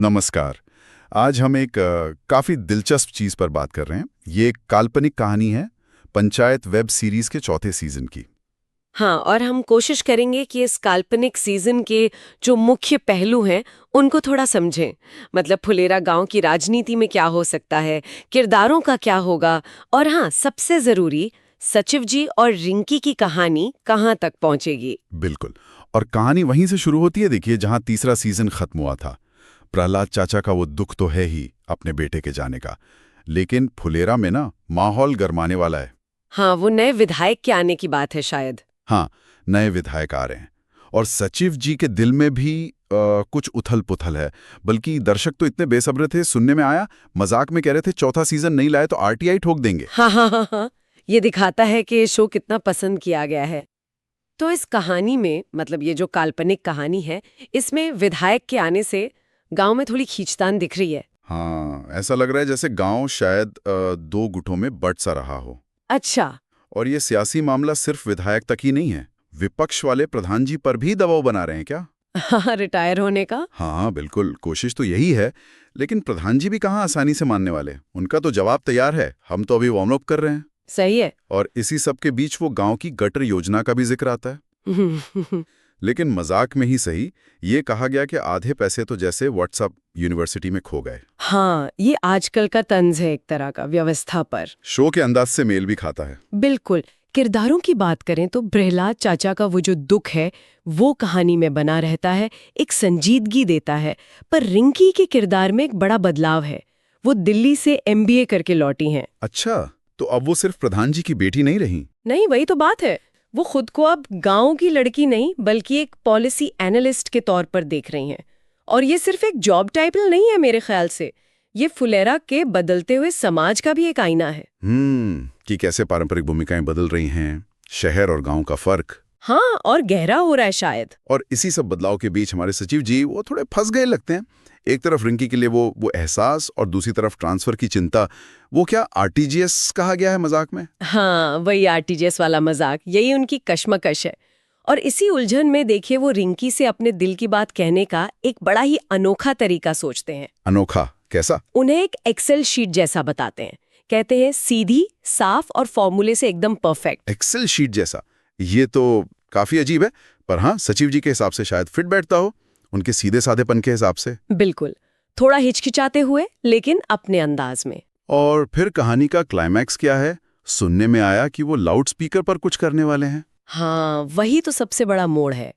नमस्कार। आज हम एक काफ़ी दिलचस्प चीज़ पर बात कर रहे हैं। ये एक काल्पनिक कहानी है, पंचायत वेब सीरीज़ के चौथे सीज़न की। हाँ, और हम कोशिश करेंगे कि इस काल्पनिक सीजन के जो मुख्य पहलू हैं उनको थोड़ा समझें। मतलब फुलेरा गांव की राजनीति में क्या हो सकता है, किरदारों का क्या होगा, और हाँ, सबसे जरूरी, सचिव जी और रिंकी की कहानी कहाँ तक पहुंचेगी। बिल्कुल। और कहानी वहीं से शुरू होती है, देखिए, जहाँ तीसरा सीज़न खत्म हुआ था। प्रहलाद चाचा का वो दुख तो है ही अपने बेटे के जाने का, लेकिन फुलेरा में ना माहौल गरमाने वाला है। हाँ, वो नए विधायक के आने की बात है शायद। हाँ, नए विधायक आ रहे हैं और सचिव जी के दिल में भी कुछ उथल-पुथल है। बल्कि दर्शक तो इतने बेसब्र थे, सुनने में आया, मजाक में कह रहे थे चौथा सीज़न नहीं लाए तो आरटीआई ठोक देंगे। हाँ हाँ हाँ हाँ, ये दिखाता है कि ये शो कितना पसंद किया गया है। तो इस कहानी में, मतलब ये जो काल्पनिक कहानी है, इसमें विधायक के आने से गांव में थोड़ी खींचतान दिख रही है। हाँ, ऐसा लग रहा है जैसे गांव शायद दो गुटों में बंट सा रहा हो। अच्छा। और ये सियासी मामला सिर्फ विधायक तक ही नहीं है, विपक्ष वाले प्रधान जी पर भी दबाव बना रहे हैं क्या? हाँ, रिटायर होने का। हाँ बिल्कुल, कोशिश तो यही है। लेकिन प्रधान जी भी कहाँ आसानी से मानने वाले। उनका तो जवाब तैयार है, हम तो अभी वार्म अप कर रहे हैं। सही है। और इसी सब के बीच वो गांव की गटर योजना का भी जिक्र आता है। लेकिन मजाक में ही सही, ये कहा गया कि आधे पैसे तो जैसे व्हाट्सएप यूनिवर्सिटी में खो गए। हाँ, ये आजकल का तंज है एक तरह का व्यवस्था पर। शो के अंदाज से मेल भी खाता है। बिल्कुल। किरदारों की बात करें तो प्रहलाद चाचा का वो जो दुख है वो कहानी में बना रहता है, एक संजीदगी देता है। पर रिंकी के किरदार में एक बड़ा बदलाव है। वो दिल्ली से एमबीए करके लौटी हैं। अच्छा, तो अब वो सिर्फ प्रधान जी की बेटी नहीं रही। नहीं, वही तो बात है। वो खुद को अब गांव की लड़की नहीं बल्कि एक पॉलिसी एनालिस्ट के तौर पर देख रही हैं। और ये सिर्फ एक जॉब टाइटल नहीं है मेरे ख्याल से। ये फुलेरा के बदलते हुए समाज का भी एक आईना है। कि कैसे पारंपरिक भूमिकाएं बदल रही हैं, शहर और गांव का फर्क। हाँ, और गहरा हो रहा है शायद। और इसी सब बदलाव के बीच हमारे सचिव जी वो थोड़े फंस गए लगते हैं। एक तरफ रिंकी के लिए वो एहसास और दूसरी तरफ ट्रांसफर की चिंता। वो क्या आरटीजीएस कहा गया है मजाक में? हाँ, वही आरटीजीएस वाला मजाक, यही उनकी कश्मकश है। और इसी उलझन में देखिए वो रिंकी से अपने दिल की बात कहने का एक बड़ा ही अनोखा तरीका सोचते हैं। अनोखा कैसा? उन्हें एक एक्सेल शीट जैसा बताते हैं। कहते हैं सीधी, साफ और फॉर्मूले से एकदम परफेक्ट। एक्सेल शीट जैसा? ये तो काफी अजीब है, पर हाँ, सचिव जी के हिसाब से शायद फिट बैठता हो, उनके सीधे साधेपन के हिसाब से। बिल्कुल। थोड़ा हिचकिचाते हुए लेकिन अपने अंदाज में। और फिर कहानी का क्लाइमैक्स क्या है? सुनने में आया कि वो लाउड स्पीकर पर कुछ करने वाले हैं। हाँ, वही तो सबसे बड़ा मोड़ है।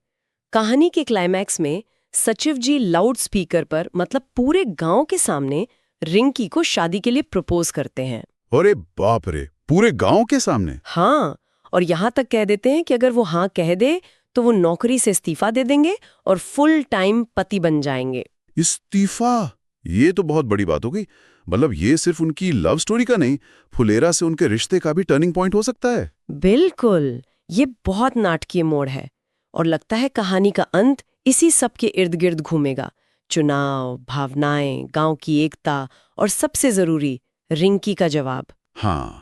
कहानी के क्लाइमैक्स में सचिव जी लाउड स्पीकर पर, मतलब पूरे गांव के सामने, रिंकी को शादी के लिए प्रपोज करते हैं। अरे बाप रे, पूरे गांव के सामने? हाँ, और यहाँ तक कह देते हैं कि अगर वो हाँ कह दे तो वो नौकरी से इस्तीफा दे देंगे और फुल टाइम पति बन जाएंगे। इस्तीफा? ये तो बहुत बड़ी बात हो गई। मतलब ये सिर्फ उनकी लव स्टोरी का नहीं, फुलेरा से उनके रिश्ते का भी टर्निंग पॉइंट हो सकता है। बिल्कुल। ये बहुत नाटकीय मोड़ है और लगता है कहानी का अंत इसी सब के इर्द गिर्द घूमेगा। चुनाव, भावनाएं, गांव की एकता और सबसे जरूरी, रिंकी का जवाब। हाँ,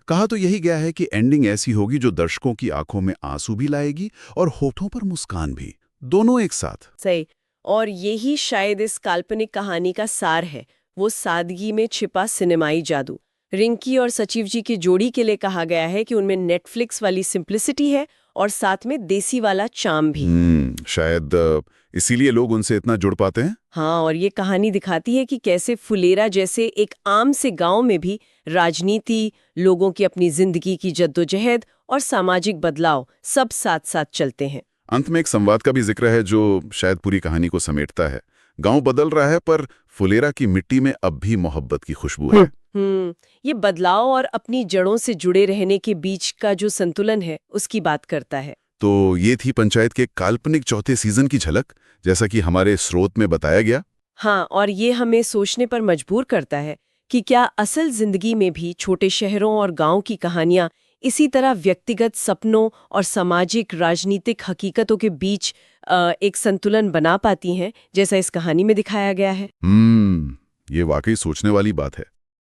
कहा तो यही गया है कि एंडिंग ऐसी होगी जो दर्शकों की आंखों में आंसू भी लाएगी और होठों पर मुस्कान भी, दोनों एक साथ। सही। और यही शायद इस काल्पनिक कहानी का सार है, वो सादगी में छिपा सिनेमाई जादू। रिंकी और सचिव जी की जोड़ी के लिए कहा गया है कि उनमें नेटफ्लिक्स वाली सिंप्लिसिटी है और साथ में देसी वाला चार्म भी। शायद इसीलिए लोग उनसे इतना जुड़ पाते हैं। हाँ, और ये कहानी दिखाती है कि कैसे फुलेरा जैसे एक आम से गांव में भी राजनीति, लोगों की अपनी जिंदगी की जद्दोजहद और सामाजिक बदलाव सब साथ साथ चलते हैं। अंत में एक संवाद का भी जिक्र है जो शायद पूरी कहानी को समेटता है। गांव बदल रहा है पर फुलेरा की मिट्टी में अब भी मोहब्बत की खुशबू है। ये बदलाव और अपनी जड़ों से जुड़े रहने के बीच का जो संतुलन है उसकी बात करता है। तो ये थी पंचायत के काल्पनिक चौथे सीजन की झलक, जैसा कि हमारे स्रोत में बताया गया। हाँ, और ये हमें सोचने पर मजबूर करता है कि क्या असल जिंदगी में भी छोटे शहरों और गांव की कहानियां इसी तरह व्यक्तिगत सपनों और सामाजिक राजनीतिक हकीकतों के बीच एक संतुलन बना पाती हैं, जैसा इस कहानी में दिखाया गया है। ये वाकई सोचने वाली बात है।